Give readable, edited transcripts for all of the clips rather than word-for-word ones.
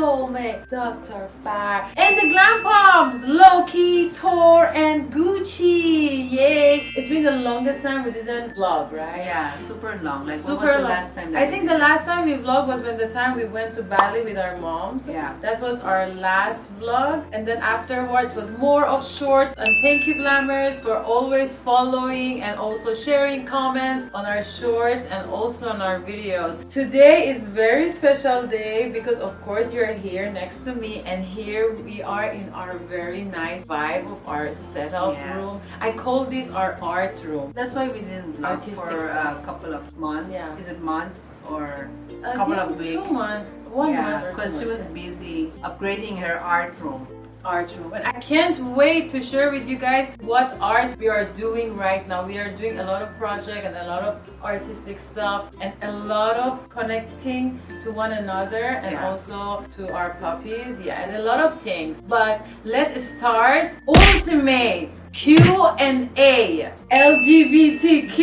Soulmate, Dr. Fire, and the Glam Pops, Loki, Tor, and Gucci. Yay! It's been the longest time we didn't vlog, right? Yeah, super long. Like, Super when was the long. last time? I think the last time we vlogged was when the time we went to Bali with our moms. Yeah. That was our last vlog. And then afterward it was more of shorts. And thank you, Glammers, for always following and also sharing comments on our shorts and also on our videos. Today is very special day because of course you're here next to me, and here we are in our very nice vibe of our setup room. I call this our art room. That's why we didn't vlog for a couple of months. Yeah. Is it months or a couple of weeks? 2 months. 1 month. Because she was busy upgrading her art room. And I can't wait to share with you guys what art we are doing right now. We are doing a lot of project and a lot of artistic stuff and a lot of connecting to one another and also to our puppies, and a lot of things. But let's start ultimate Q&A LGBTQ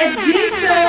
edition.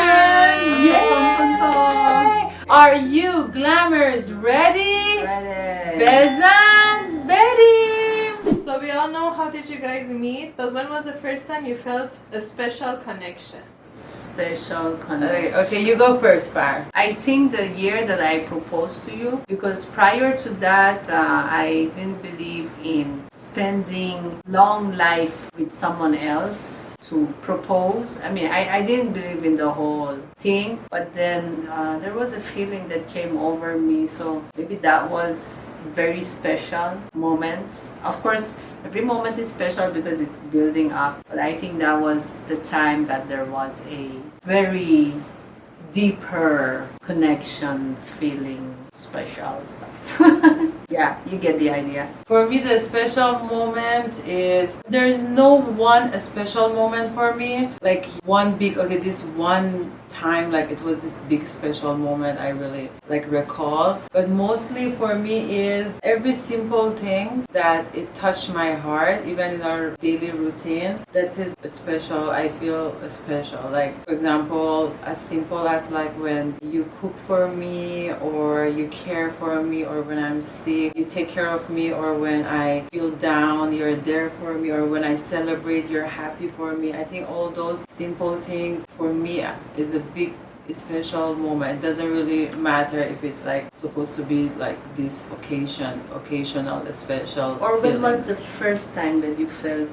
Yay! Are you Glammers ready? Ready. Bezan Betty. So we all know how did you guys meet, but when was the first time you felt a special connection? Special connection. Okay, you go first, Fire. I think the year that I proposed to you, because prior to that, I didn't believe in spending long life with someone else to propose. I mean, I didn't believe in the whole thing, but then there was a feeling that came over me, so maybe that was very special moment. Of course, every moment is special because it's building up, but I think that was the time that there was a very deeper connection, feeling, special stuff. Yeah, you get the idea. For me, the special moment is, there is no one special moment for me. Like one big, okay, this one time, like it was this big special moment I really like recall. But mostly for me is every simple thing that it touched my heart, even in our daily routine, that is special. I feel special. Like for example, as simple as like when you cook for me, or you care for me, or when I'm sick, you take care of me, or when I feel down, you're there for me, or when I celebrate, you're happy for me. I think all those simple things for me is a big special moment. It doesn't really matter if it's like supposed to be like this occasional special. Or when feelings. was the first time that you felt?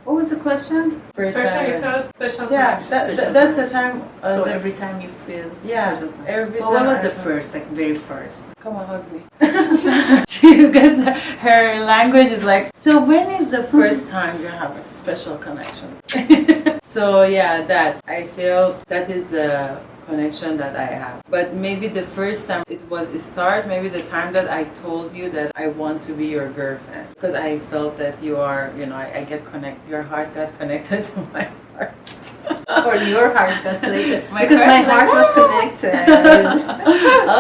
What was the question? First time you felt special Yeah, connection. that's the time. So every time you feel special. Every Well, time. when was the I- first, like very first? Come on, hug me. Because her language is like, so when is the first time you have a special connection? So yeah, that I feel that is the connection that I have. But maybe the first time it start, maybe the time that I told you that I want to be your girlfriend, because I felt that you are, I get your heart got connected to my heart. Or your heart got connected? Because my heart was connected.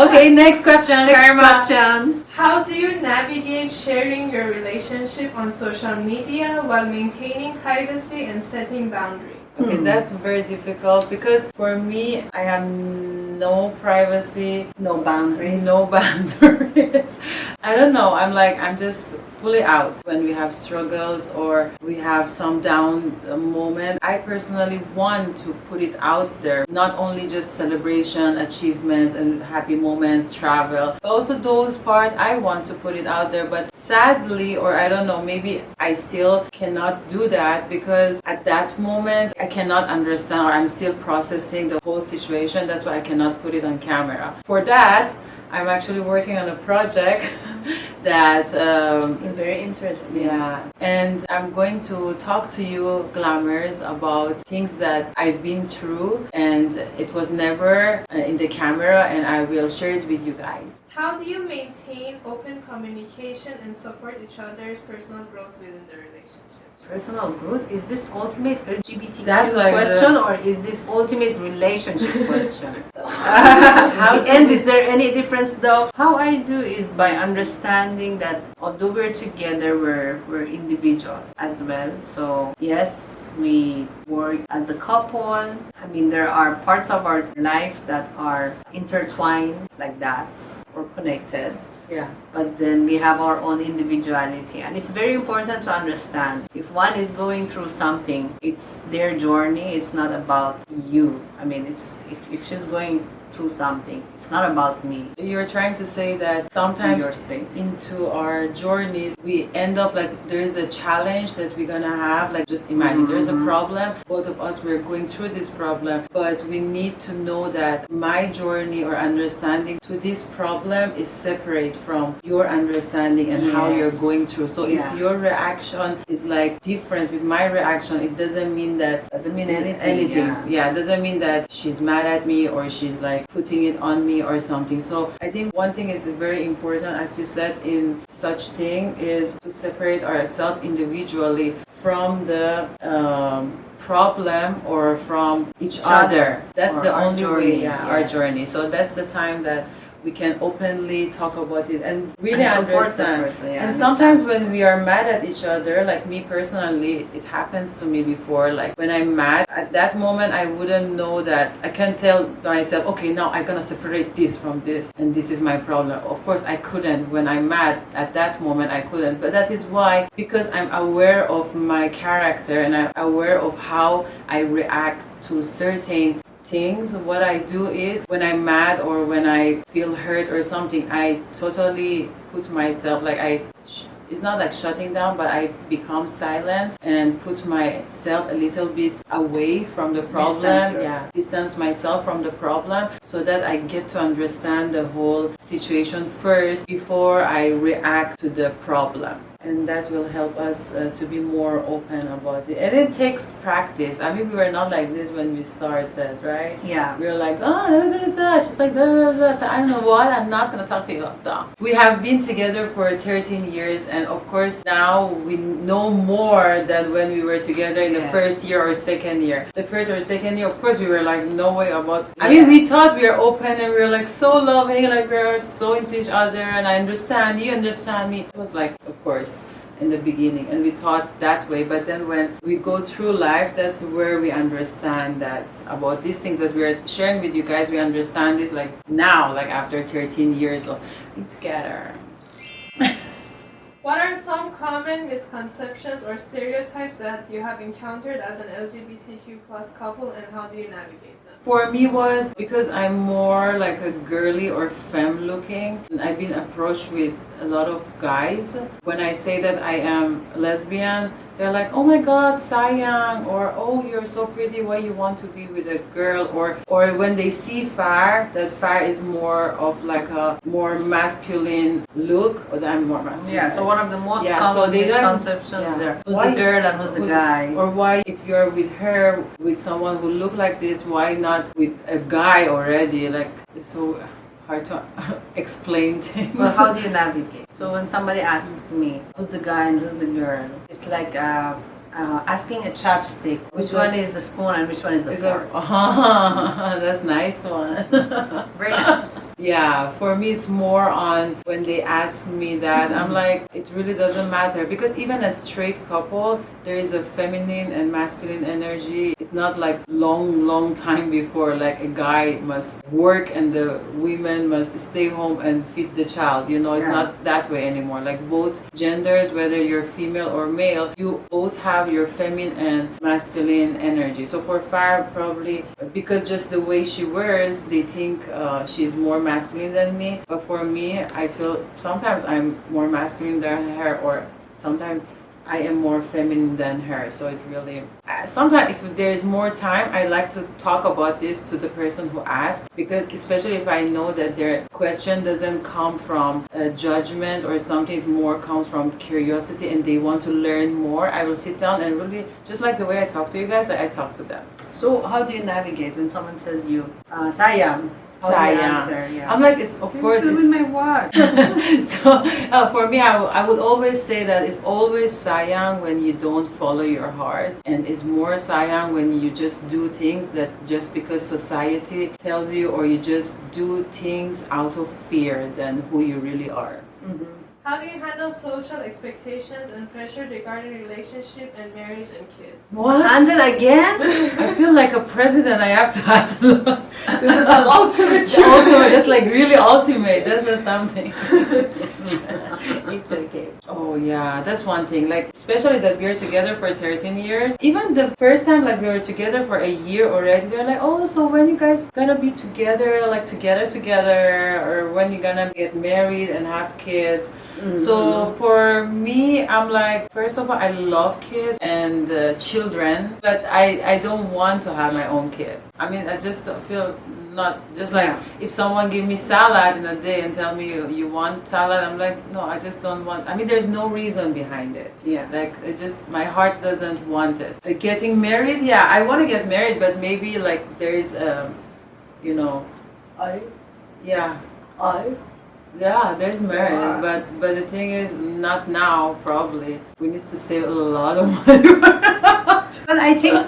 Okay, next question. Next Karma. question. How do you navigate sharing your relationship on social media while maintaining privacy and setting boundaries? Okay, that's very difficult because for me, I have no privacy, No boundaries. no boundaries. I don't know. I'm just fully out when we have struggles or we have some down moment. I personally want to put it out there, not only just celebration, achievements, and happy moments, travel, but also those parts I want to put it out there. But sadly, or I don't know, maybe I still cannot do that because at that moment I cannot understand, or I'm still processing the whole situation. That's why I cannot put it on camera. For that, I'm actually working on a project that Very interesting. yeah, and I'm going to talk to you, Glammers, about things that I've been through, and it was never in the camera, and I will share it with you guys. How do you maintain open communication and support each other's personal growth within the relationship? Personal growth? Is this ultimate LGBTQ That's like question or is this ultimate relationship question? How At the end, is there any difference though? How I do is by understanding that although we're together, we're individual as well. So yes, we work as a couple. I mean, there are parts of our life that are intertwined like that or connected. Yeah. But then we have our own individuality, and it's very important to understand if one is going through something, it's their journey, it's not about you. I mean, it's if she's going through something, it's not about me. You're trying to say that sometimes Your space. into our journeys we end up like there's a challenge that we're gonna have, like just imagine there's a problem, both of us we're going through this problem, but we need to know that my journey or understanding to this problem is separate from your understanding and how you're going through. So if your reaction is like different with my reaction, it doesn't mean that anything. Yeah, it doesn't mean that she's mad at me or she's like putting it on me or something. So I think one thing is very important, as you said, in such thing is to separate ourselves individually from the problem or from each other. That's the only way, our journey. So that's the time that we can openly talk about it and really understand. And sometimes when we are mad at each other, like me personally, it happens to me before, like when I'm mad, at that moment I wouldn't know that, I can tell myself, okay, now I'm gonna separate this from this and this is my problem. Of course I couldn't. When I'm mad at that moment I couldn't, but that is why, because I'm aware of my character and I'm aware of how I react to certain things, what I do is when I'm mad or when I feel hurt or something, I totally put myself, like it's not like shutting down, but I become silent and put myself a little bit away from the problem. Distance myself from the problem so that I get to understand the whole situation first before I react to the problem. And that will help us to be more open about it. And it takes practice. I mean, we were not like this when we started, right? Yeah. We were like, oh, da, da, da. She's like, da, da, da. So I don't know what, I'm not going to talk to you. Da. We have been together for 13 years. And of course, now we know more than when we were together in the first year or second year. The first or second year, of course, we were like, no way about... I mean, we thought we were open and we were like so loving, like we were so into each other. And I understand, you understand me. It was like, of course, in the beginning, and we thought that way, but then when we go through life, that's where we understand that about these things that we're sharing with you guys, we understand it like now, like after 13 years of being together. What are some common misconceptions or stereotypes that you have encountered as an LGBTQ plus couple, and how do you navigate them? For me was because I'm more like a girly or femme looking. I've been approached with a lot of guys. When I say that I am lesbian, they're like, oh my god, sayang, or oh, you're so pretty, why you want to be with a girl, or when they see Far, that Far is more of like a more masculine look, or I'm more masculine. Yeah, so one of the most common misconceptions there. Who's the girl and who's the guy? Or why, if you're with her, with someone who look like this, why not with a guy already? Like, it's so hard to explain things. Well, how do you navigate? So when somebody asks me, who's the guy and who's the girl? It's like asking a chopstick. Which one is the spoon and which one is the fork? That's nice one. Very nice. Yeah, for me it's more on when they ask me that, I'm like, it really doesn't matter, because even a straight couple, there is a feminine and masculine energy. It's not like long time before, like a guy must work and the women must stay home and feed the child, you know. It's not that way anymore. Like both genders, whether you're female or male, you both have your feminine and masculine energy. So for Far, probably because just the way she wears, they think she's more masculine than me. But for me, I feel sometimes I'm more masculine than her, or sometimes I am more feminine than her. So it really, sometimes if there is more time, I like to talk about this to the person who asks, because especially if I know that their question doesn't come from a judgment or something, it more comes from curiosity and they want to learn more, I will sit down and really, just like the way I talk to you guys, I talk to them. So how do you navigate when someone says you, sayang? How do you answer? I'm like, it's of course. You're doing my what? So for me, I would always say that it's always sayang when you don't follow your heart, and it's more sayang when you just do things that just because society tells you, or you just do things out of fear than who you really are. Mm-hmm. How do you handle social expectations and pressure regarding relationship and marriage and kids? What? Handle again? I feel like a president. I have to ask. This is the ultimate. The ultimate. That's like really ultimate. That's something. It's okay. Oh yeah, that's one thing. Like especially that we're together for 13 years. Even the first time like we were together for a year already, they're like, oh, so when you guys gonna be together, like together, or when you gonna get married and have kids? So for me, I'm like, first of all, I love kids and children, but I don't want to have my own kid. I mean, I just feel not just like if someone give me salad in a day and tell me you want salad, I'm like, no, I just don't want. I mean, there's no reason behind it. Yeah. Like it just my heart doesn't want it. Getting married, yeah, I want to get married, but maybe like there is, you know, yeah. Yeah, there's marriage, but the thing is, not now. Probably we need to save a lot of money. But I think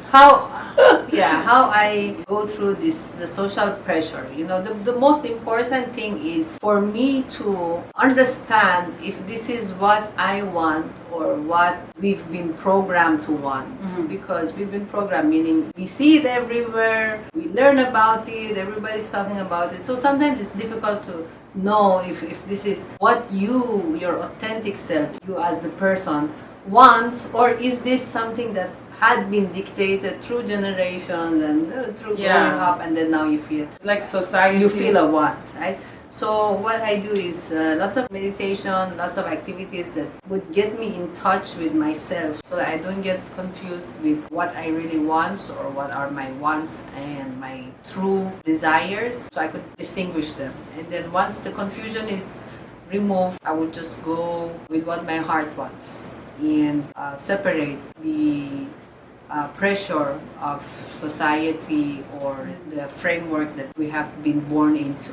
how I go through the social pressure. You know, the most important thing is for me to understand if this is what I want or what we've been programmed to want. Because we've been programmed, meaning we see it everywhere, we learn about it, everybody's talking about it. So sometimes it's difficult to know if this is what your authentic self, you as the person wants, or is this something that had been dictated through generations and through growing up, and then now you feel like society. You feel a want, right? So what I do is lots of meditation, lots of activities that would get me in touch with myself so that I don't get confused with what I really want or what are my wants and my true desires, so I could distinguish them. And then once the confusion is removed, I would just go with what my heart wants and separate the pressure of society or the framework that we have been born into.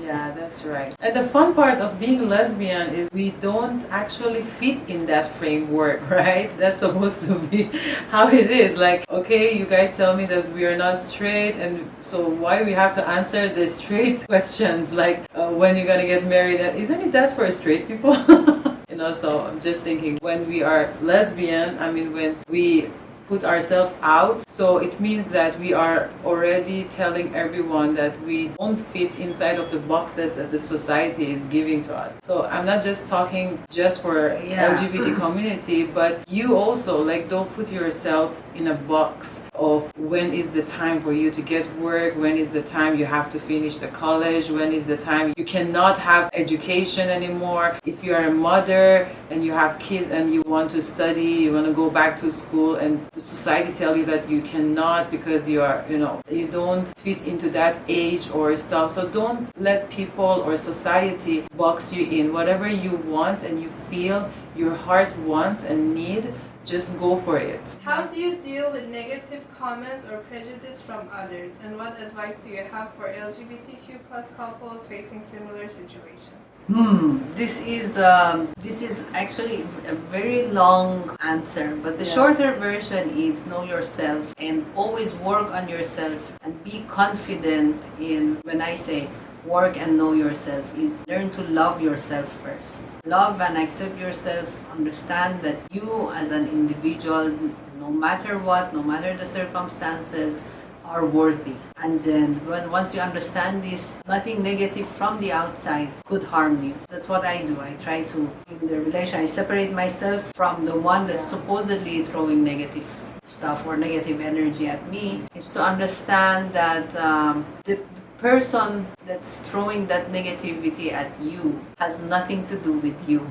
Yeah, that's right. And the fun part of being lesbian is we don't actually fit in that framework, right? That's supposed to be how it is. Like, okay, you guys tell me that we are not straight, and so why we have to answer the straight questions, like when you're gonna get married? Isn't it that's for straight people? You know, so I'm just thinking when we are lesbian, I mean, when we put ourselves out, so it means that we are already telling everyone that we don't fit inside of the boxes that the society is giving to us. So I'm not just talking just for LGBT community, but you also, like, don't put yourself in a box of when is the time for you to get work, when is the time you have to finish the college, when is the time you cannot have education anymore. If you are a mother and you have kids and you want to study, you want to go back to school, and the society tell you that you cannot because you are, you know, you don't fit into that age or stuff. So don't let people or society box you in. Whatever you want and you feel your heart wants and need, just go for it. How do you deal with negative comments or prejudice from others? And what advice do you have for LGBTQ plus couples facing similar situations? This is actually a very long answer, but the shorter version is know yourself and always work on yourself and be confident in, when I say work and know yourself, is learn to love yourself first. Love and accept yourself. Understand that you as an individual, no matter what, no matter the circumstances, are worthy. And then once you understand this, nothing negative from the outside could harm you. That's what I do. I try to, in the relation, I separate myself from the one that supposedly is throwing negative stuff or negative energy at me. Is to understand that the person that's throwing that negativity at you has nothing to do with you.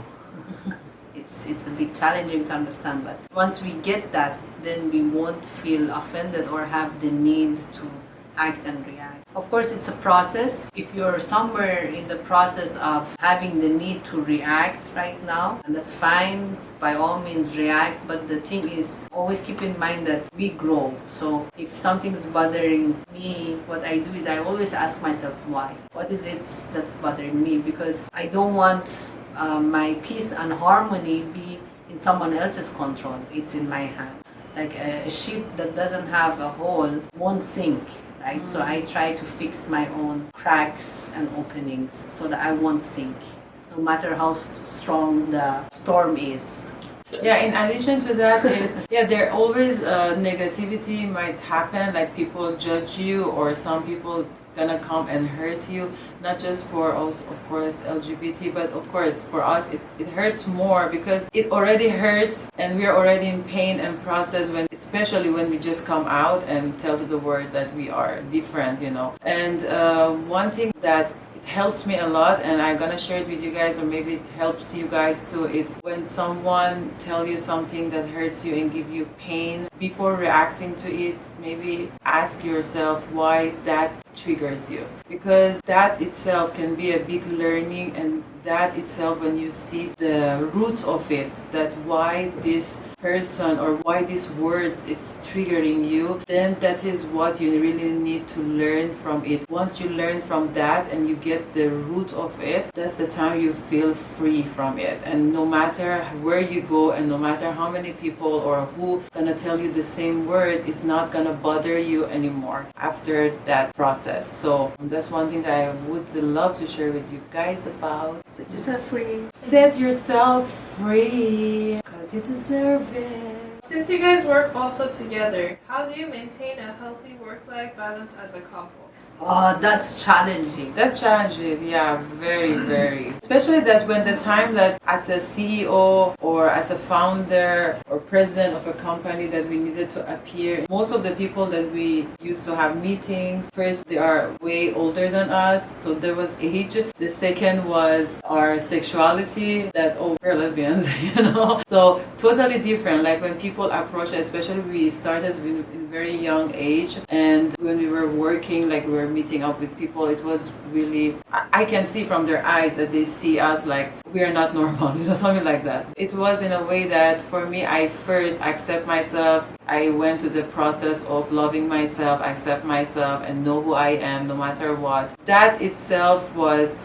It's a bit challenging to understand, but once we get that, then we won't feel offended or have the need to act and react. Of course, it's a process. If you're somewhere in the process of having the need to react right now, and that's fine, by all means react, but the thing is, always keep in mind that we grow. So if something's bothering me, what I do is I always ask myself why. What is it that's bothering me? Because I don't want my peace and harmony be in someone else's control. It's in my hand. Like a ship that doesn't have a hole won't sink, right? So I try to fix my own cracks and openings so that I won't sink. no matter how strong the storm is. Yeah, in addition to that is, there always negativity might happen, like people judge you or some people gonna come and hurt you, not just for us, of course, LGBT, but of course for us it hurts more because it already hurts and we're already in pain and process when, especially when we just come out and tell to the world that we are different, you know. And one thing that it helps me a lot, and I'm gonna share it with you guys, or maybe it helps you guys too. It's when someone tell you something that hurts you and give you pain, before reacting to it, maybe ask yourself why that triggers you, because that itself can be a big learning, and that itself, when you see the roots of it, that why this person or why these words it's triggering you, then that is what you really need to learn from it. Once you learn from that and you get the root of it, that's the time you feel free from it. And no matter where you go and no matter how many people or who gonna tell you the same word, it's not gonna bother you anymore after that process. So that's one thing that I would love to share with you guys about. Set yourself free. Set yourself free, cause you deserve it. Since you guys work also together, how do you maintain a healthy work-life balance as a couple? That's challenging. That's challenging, yeah, very, very. Especially that when the time that as a CEO or as a founder or president of a company that we needed to appear, most of the people that we used to have meetings, first they are way older than us, so there was age. The second was our sexuality, that, oh, we're lesbians, you know. So totally different. Like when people approach, especially we started in very young age, and when we were working, like we were meeting up with people, it was really, I can see from their eyes that they see us like we are not normal, you know, something like that. It was in a way that for me, I first accept myself. I went to the process of loving myself, accept myself, and know who I am no matter what. That itself was,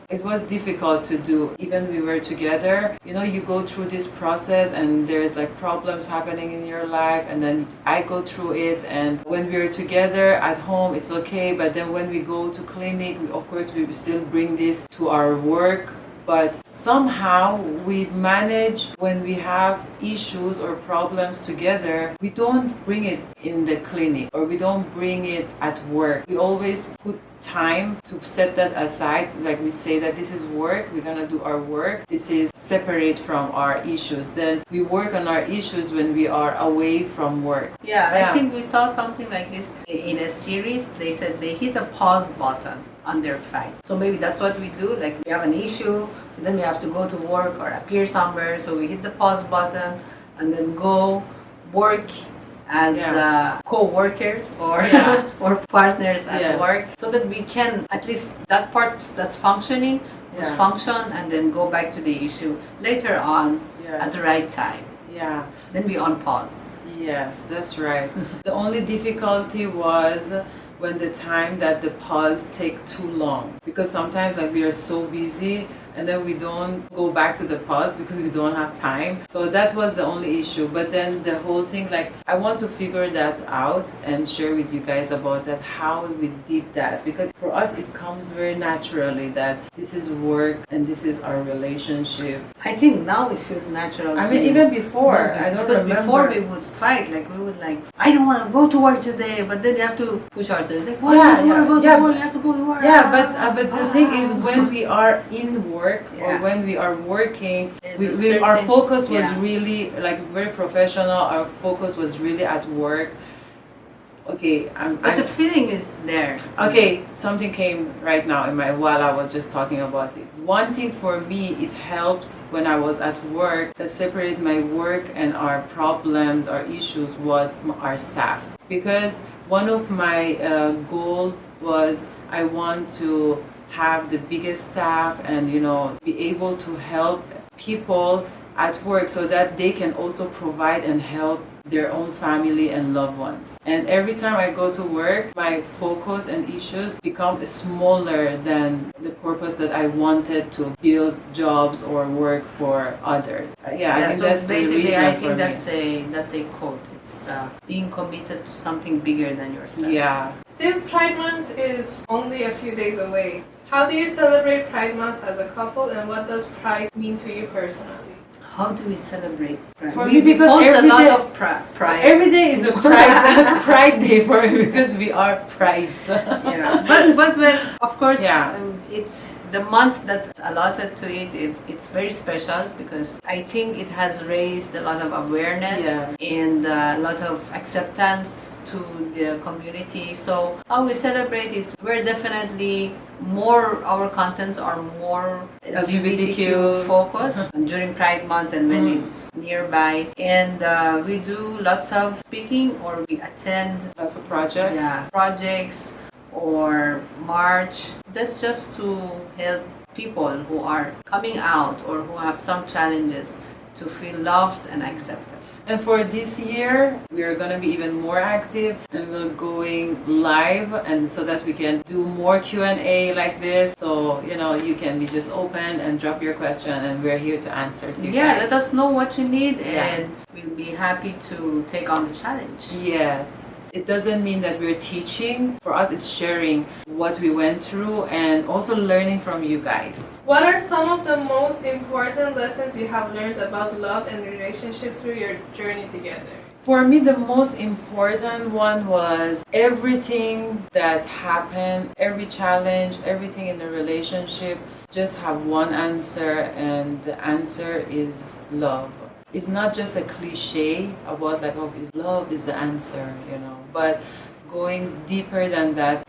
it was difficult to do. Even we were together, you know, you go through this process and there's like problems happening in your life, and then I go through it, and when we're together at home it's okay, but then when we go to clinic, of course we still bring this to our work. But somehow we manage, when we have issues or problems together, we don't bring it in the clinic or we don't bring it at work. We always put time to set that aside. Like we say that this is work, we're gonna do our work, this is separate from our issues. Then we work on our issues when we are away from work. Yeah, I think we saw something like this in a series. They said they hit a pause button on their fight. So maybe that's what we do. Like we have an issue, and then we have to go to work or appear somewhere. So we hit the pause button and then go work as co-workers or or partners at work, so that we can, at least that part that's functioning would function, and then go back to the issue later on at the right time. Yeah. Then we on pause. Yes, that's right. The only difficulty was when the time that the pause take too long, because sometimes like we are so busy and then we don't go back to the pause because we don't have time. So that was the only issue. But then the whole thing, like I want to figure that out and share with you guys about that, how we did that, because for us it comes very naturally that this is work and this is our relationship. I think now it feels natural. I mean, even before, I don't remember. Before we would fight, like we would like, I don't want to go to work today, but then we have to push ourselves. Like, why don't you want to go to work? You have to go to work. Yeah, but the thing is, when we are in work or when we are working, our focus was really like very professional. Our focus was really at work. Okay, but the feeling is there. Okay, something came right now in my, while I was just talking about it. One thing for me, it helps when I was at work, that separate my work and our problems, our issues, was our staff. Because one of my goal was I want to have the biggest staff and, you know, be able to help people at work so that they can also provide and help their own family and loved ones. And every time I go to work, my focus and issues become smaller than the purpose that I wanted to build jobs or work for others. I think so that's basically, the reason I think for that's a quote. It's being committed to something bigger than yourself. Yeah. Since Pride Month is only a few days away, How do you celebrate Pride Month as a couple, and what does Pride mean to you personally? How do we celebrate Pride? For we me, because post a every lot day- of pride. Every day is a pride pride day for me because we are pride. Yeah, but well, of course, Yeah. it's the month that's allotted to it. It's very special because I think it has raised a lot of awareness Yeah. and a lot of acceptance to the community. So how we celebrate is we're definitely more. Our contents are more LGBTQ focused during Pride Month and when it's nearby, and we do lots of speaking or we attend Lots of projects. projects or march. That's just to help people who are coming out or who have some challenges to feel loved and accepted. And for this year, we are going to be even more active and we're going live, and so that we can do more Q&A like this. So, you can be just open and drop your question and we're here to answer to you Yeah, guys. let us know what you need Yeah. and we'll be happy to take on the challenge. Yes. It doesn't mean that we're teaching. For us, it's sharing what we went through and also learning from you guys. What are some of the most important lessons you have learned about love and relationship through your journey together? For me, the most important one was everything that happened, every challenge, everything in the relationship, just have one answer, and the answer is love. It's not just a cliche about like, oh, love is the answer, but going deeper than that,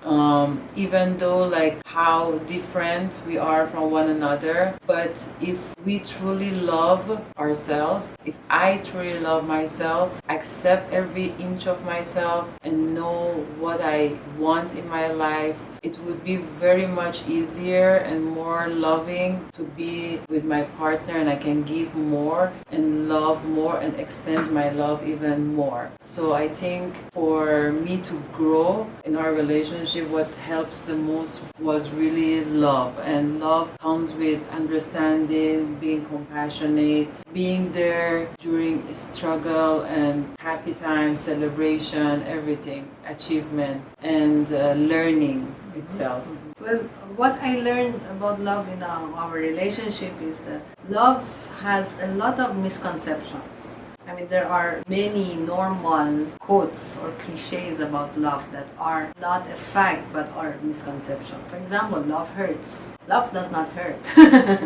even though like how different we are from one another, but if we truly love ourselves, if I truly love myself, accept every inch of myself and know what I want in my life, it would be very much easier and more loving to be with my partner, and I can give more and love more and extend my love even more. So I think for me to grow in our relationship, what helps the most was really love. And love comes with understanding, being compassionate, being there during struggle and happy time, celebration, everything, achievement, and learning itself. Well, what I learned about love in our relationship is that love has a lot of misconceptions. I mean, there are many normal quotes or cliches about love that are not a fact but are misconception. For example, love hurts. Love does not hurt.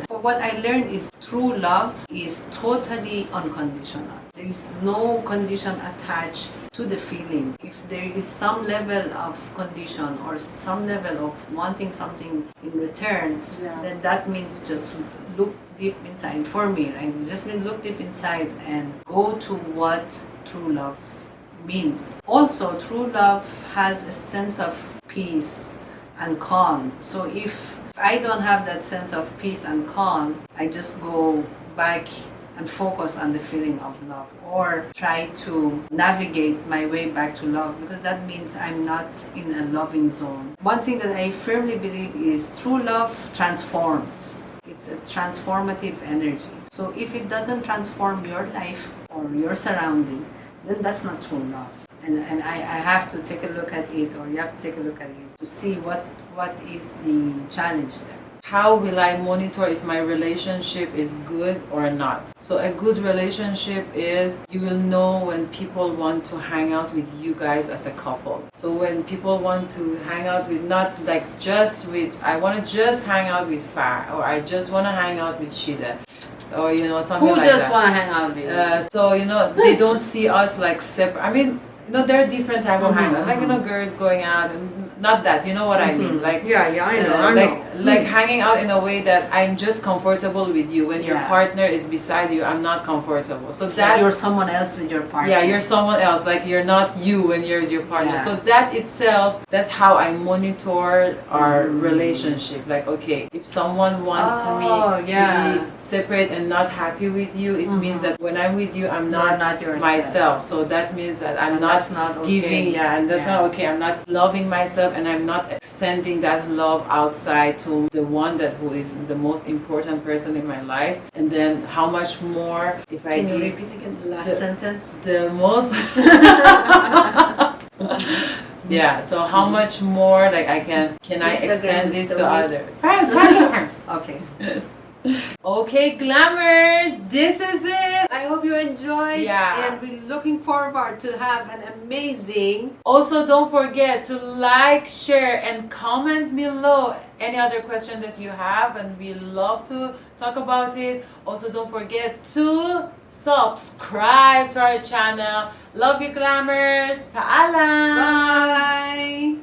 But what I learned is true love is totally unconditional. There is no condition attached to the feeling. If there is some level of condition or some level of wanting something in return, then that means just look deep inside. For me, right? It just means look deep inside and go to what true love means. Also, true love has a sense of peace and calm. So if I don't have that sense of peace and calm, I just go back and focus on the feeling of love or try to navigate my way back to love, because that means I'm not in a loving zone. One thing that I firmly believe is true love transforms. It's a transformative energy. So if it doesn't transform your life or your surrounding, then that's not true love. And I have to take a look at it, or you have to take a look at it to see what is the challenge there. How will I monitor if my relationship is good or not? So a good relationship is, you will know when people want to hang out with you guys as a couple. So when people want to hang out with, not like just with, I want to just hang out with Far, or I just want to hang out with Shideh, or something Who like that. just want to hang out with you? So they don't see us like separate. I mean, there are different type of hangout, like girls going out, and not that, you know what I mean, like I know. like hanging out in a way that I'm just comfortable with you. When your Yeah. partner is beside you, I'm not comfortable. So That that you're someone else with your partner. yeah, you're someone else. Like you're not you when you're with your partner. Yeah. So that itself, that's how I monitor our relationship. Like, okay, if someone wants me to be separate and not happy with you, it means that when I'm with you, I'm not yourself. myself. So that means that I'm That's not okay. giving, and that's not okay. I'm not loving myself, and I'm not extending that love outside to the one who is the most important person in my life. And then how much more if I Can you give repeat again the last sentence? the most Yeah, so how much more like I can I Instagram extend this to story. others? Okay. Okay, Glammers, this is it. I hope you enjoyed. Yeah. And we're looking forward to have an amazing. Also, don't forget to like, share, and comment below any other question that you have, and we love to talk about it. Also, don't forget to subscribe to our channel. Love you, Glammers. Paalam. Bye.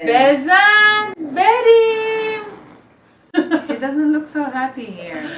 Bezan Berim. He doesn't look so happy here.